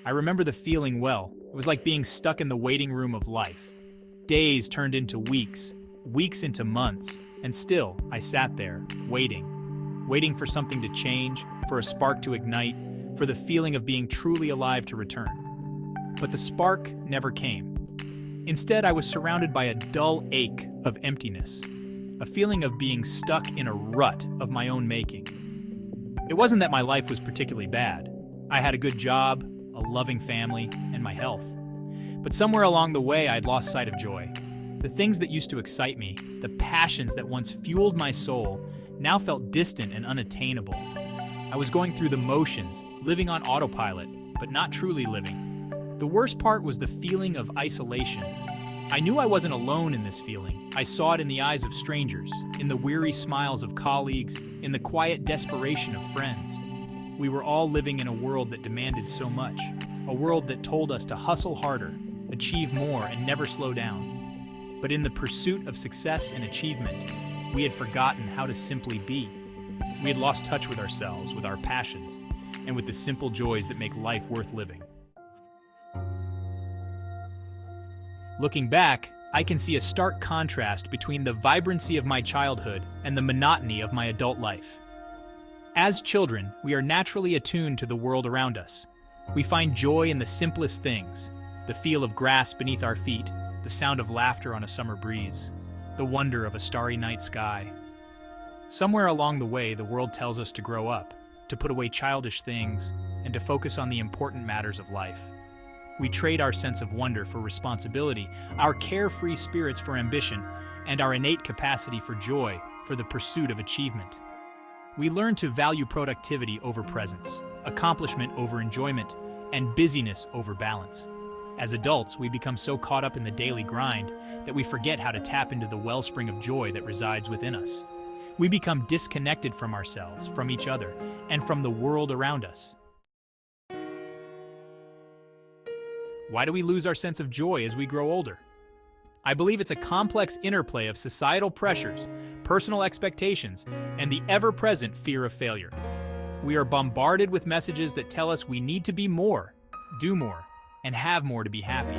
I remember the feeling well. It was like being stuck in the waiting room of life. Days turned into weeks, weeks into months, and still I sat there, waiting for something to change, for a spark to ignite, for the feeling of being truly alive to return. But the spark never came. Instead, I was surrounded by a dull ache of emptiness, a feeling of being stuck in a rut of my own making. It wasn't that my life was particularly bad. I had a good job, a loving family, and my health. But somewhere along the way, I'd lost sight of joy. The things that used to excite me, the passions that once fueled my soul, now felt distant and unattainable. I was going through the motions, living on autopilot, but not truly living. The worst part was the feeling of isolation. I knew I wasn't alone in this feeling. I saw it in the eyes of strangers, in the weary smiles of colleagues, in the quiet desperation of friends. We were all living in a world that demanded so much, a world that told us to hustle harder, achieve more, and never slow down. But in the pursuit of success and achievement, we had forgotten how to simply be. We had lost touch with ourselves, with our passions, and with the simple joys that make life worth living. Looking back, I can see a stark contrast between the vibrancy of my childhood and the monotony of my adult life. As children, we are naturally attuned to the world around us. We find joy in the simplest things, the feel of grass beneath our feet, the sound of laughter on a summer breeze, the wonder of a starry night sky. Somewhere along the way, the world tells us to grow up, to put away childish things, and to focus on the important matters of life. We trade our sense of wonder for responsibility, our carefree spirits for ambition, and our innate capacity for joy for the pursuit of achievement. We learn to value productivity over presence, accomplishment over enjoyment, and busyness over balance. As adults, we become so caught up in the daily grind that we forget how to tap into the wellspring of joy that resides within us. We become disconnected from ourselves, from each other, and from the world around us. Why do we lose our sense of joy as we grow older? I believe it's a complex interplay of societal pressures, personal expectations, and the ever-present fear of failure. We are bombarded with messages that tell us we need to be more, do more, and have more to be happy.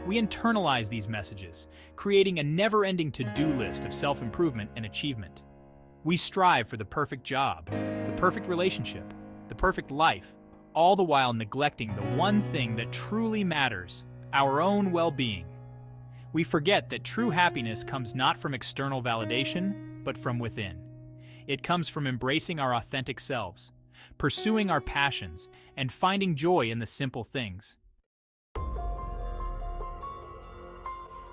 We internalize these messages, creating a never-ending to-do list of self-improvement and achievement. We strive for the perfect job, the perfect relationship, the perfect life, all the while neglecting the one thing that truly matters, our own well-being. We forget that true happiness comes not from external validation, but from within. It comes from embracing our authentic selves, pursuing our passions, and finding joy in the simple things.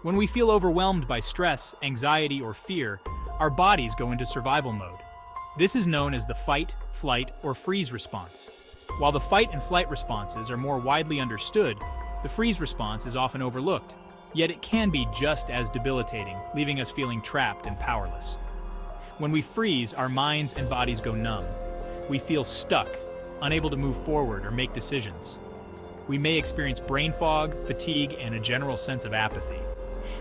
When we feel overwhelmed by stress, anxiety, or fear, our bodies go into survival mode. This is known as the fight, flight, or freeze response. While the fight and flight responses are more widely understood, the freeze response is often overlooked, yet it can be just as debilitating, leaving us feeling trapped and powerless. When we freeze, our minds and bodies go numb. We feel stuck, unable to move forward or make decisions. We may experience brain fog, fatigue, and a general sense of apathy.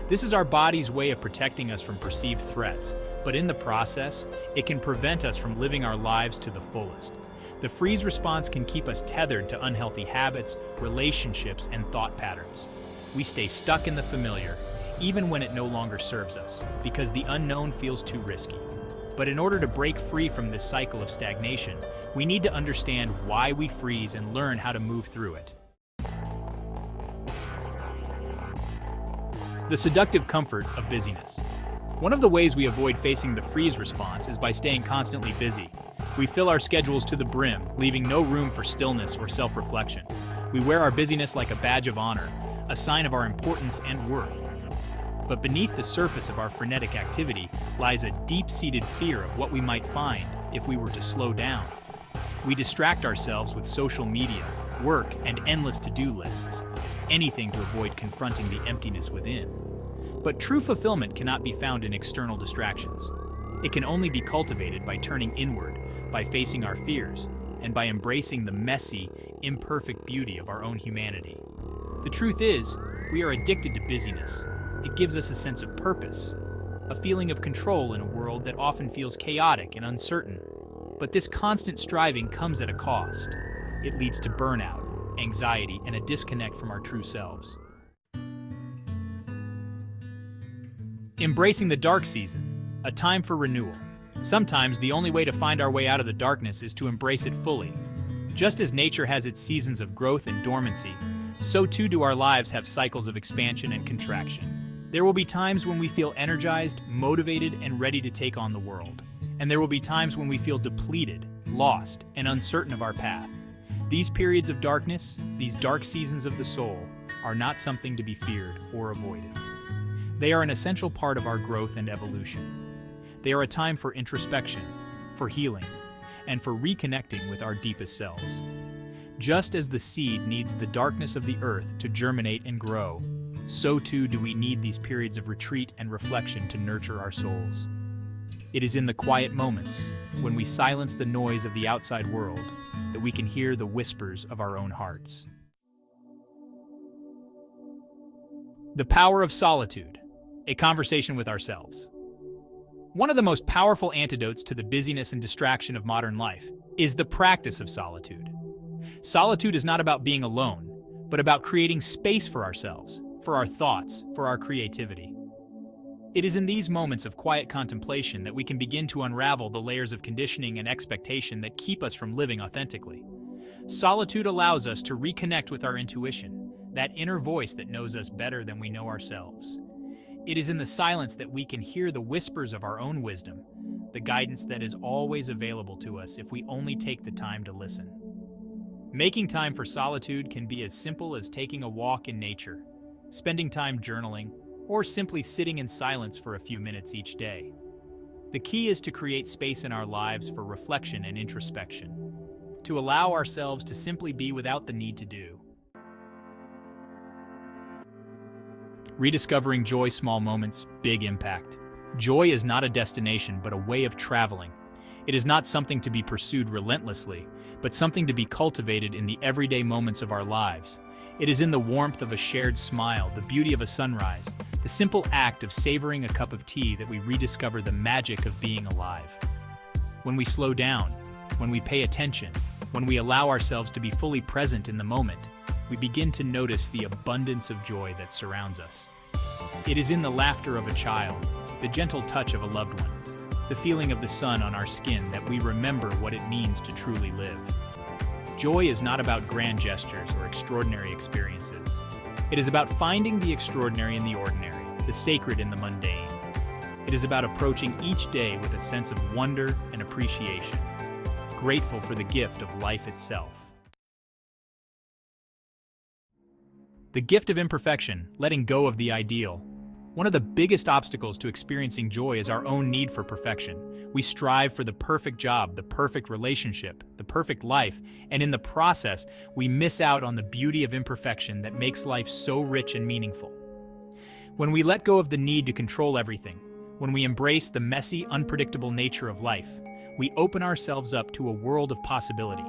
This is our body's way of protecting us from perceived threats, but in the process, it can prevent us from living our lives to the fullest. The freeze response can keep us tethered to unhealthy habits, relationships, and thought patterns. We stay stuck in the familiar, even when it no longer serves us, because the unknown feels too risky. But in order to break free from this cycle of stagnation, we need to understand why we freeze and learn how to move through it. The seductive comfort of busyness. One of the ways we avoid facing the freeze response is by staying constantly busy. We fill our schedules to the brim, leaving no room for stillness or self-reflection. We wear our busyness like a badge of honor, a sign of our importance and worth. But beneath the surface of our frenetic activity lies a deep-seated fear of what we might find if we were to slow down. We distract ourselves with social media, work, and endless to-do lists, anything to avoid confronting the emptiness within. But true fulfillment cannot be found in external distractions. It can only be cultivated by turning inward, by facing our fears, and by embracing the messy, imperfect beauty of our own humanity. The truth is, we are addicted to busyness. It gives us a sense of purpose, a feeling of control in a world that often feels chaotic and uncertain. But this constant striving comes at a cost. It leads to burnout, anxiety, and a disconnect from our true selves. Embracing the dark season, a time for renewal. Sometimes the only way to find our way out of the darkness is to embrace it fully. Just as nature has its seasons of growth and dormancy, so too do our lives have cycles of expansion and contraction. There will be times when we feel energized, motivated, and ready to take on the world. And there will be times when we feel depleted, lost, and uncertain of our path. These periods of darkness, these dark seasons of the soul, are not something to be feared or avoided. They are an essential part of our growth and evolution. They are a time for introspection, for healing, and for reconnecting with our deepest selves. Just as the seed needs the darkness of the earth to germinate and grow, so too do we need these periods of retreat and reflection to nurture our souls. It is in the quiet moments, when we silence the noise of the outside world, that we can hear the whispers of our own hearts. The power of solitude, a conversation with ourselves. One of the most powerful antidotes to the busyness and distraction of modern life is the practice of solitude. Solitude is not about being alone, but about creating space for ourselves, for our thoughts, for our creativity. It is in these moments of quiet contemplation that we can begin to unravel the layers of conditioning and expectation that keep us from living authentically. Solitude allows us to reconnect with our intuition, that inner voice that knows us better than we know ourselves. It is in the silence that we can hear the whispers of our own wisdom, the guidance that is always available to us if we only take the time to listen. Making time for solitude can be as simple as taking a walk in nature, spending time journaling, or simply sitting in silence for a few minutes each day. The key is to create space in our lives for reflection and introspection, to allow ourselves to simply be without the need to do. Rediscovering joy, small moments, big impact. Joy is not a destination, but a way of traveling. It is not something to be pursued relentlessly, but something to be cultivated in the everyday moments of our lives. It is in the warmth of a shared smile, the beauty of a sunrise, the simple act of savoring a cup of tea that we rediscover the magic of being alive. When we slow down, when we pay attention, when we allow ourselves to be fully present in the moment, we begin to notice the abundance of joy that surrounds us. It is in the laughter of a child, the gentle touch of a loved one, the feeling of the sun on our skin that we remember what it means to truly live. Joy is not about grand gestures or extraordinary experiences. It is about finding the extraordinary in the ordinary, the sacred in the mundane. It is about approaching each day with a sense of wonder and appreciation, grateful for the gift of life itself. The gift of imperfection, letting go of the ideal. One of the biggest obstacles to experiencing joy is our own need for perfection. We strive for the perfect job, the perfect relationship, the perfect life, and in the process, we miss out on the beauty of imperfection that makes life so rich and meaningful. When we let go of the need to control everything, when we embrace the messy, unpredictable nature of life, we open ourselves up to a world of possibility.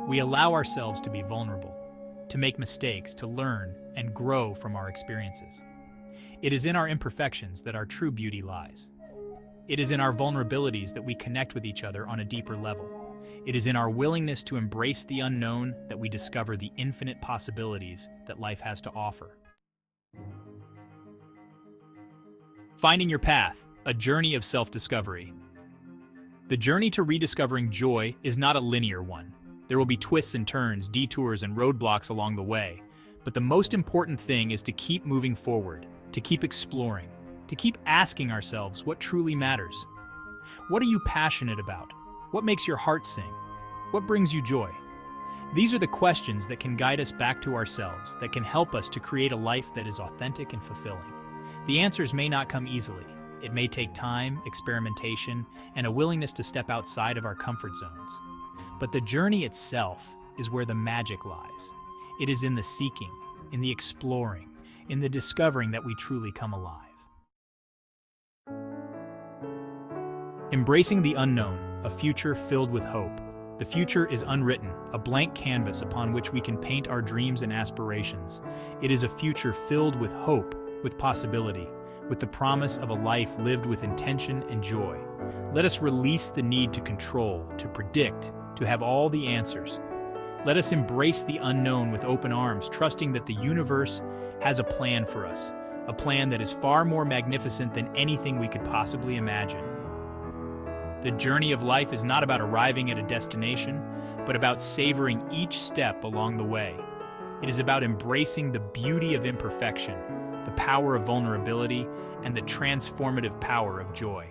We allow ourselves to be vulnerable, to make mistakes, to learn and grow from our experiences. It is in our imperfections that our true beauty lies. It is in our vulnerabilities that we connect with each other on a deeper level. It is in our willingness to embrace the unknown that we discover the infinite possibilities that life has to offer. Finding your path, a journey of self-discovery. The journey to rediscovering joy is not a linear one. There will be twists and turns, detours and roadblocks along the way. But the most important thing is to keep moving forward, to keep exploring, to keep asking ourselves what truly matters. What are you passionate about? What makes your heart sing? What brings you joy? These are the questions that can guide us back to ourselves, that can help us to create a life that is authentic and fulfilling. The answers may not come easily. It may take time, experimentation, and a willingness to step outside of our comfort zones. But the journey itself is where the magic lies. It is in the seeking, in the exploring, in the discovering that we truly come alive. Embracing the unknown, a future filled with hope. The future is unwritten, a blank canvas upon which we can paint our dreams and aspirations. It is a future filled with hope, with possibility, with the promise of a life lived with intention and joy. Let us release the need to control, to predict, to have all the answers. Let us embrace the unknown with open arms, trusting that the universe has a plan for us, a plan that is far more magnificent than anything we could possibly imagine. The journey of life is not about arriving at a destination, but about savoring each step along the way. It is about embracing the beauty of imperfection, the power of vulnerability, and the transformative power of joy.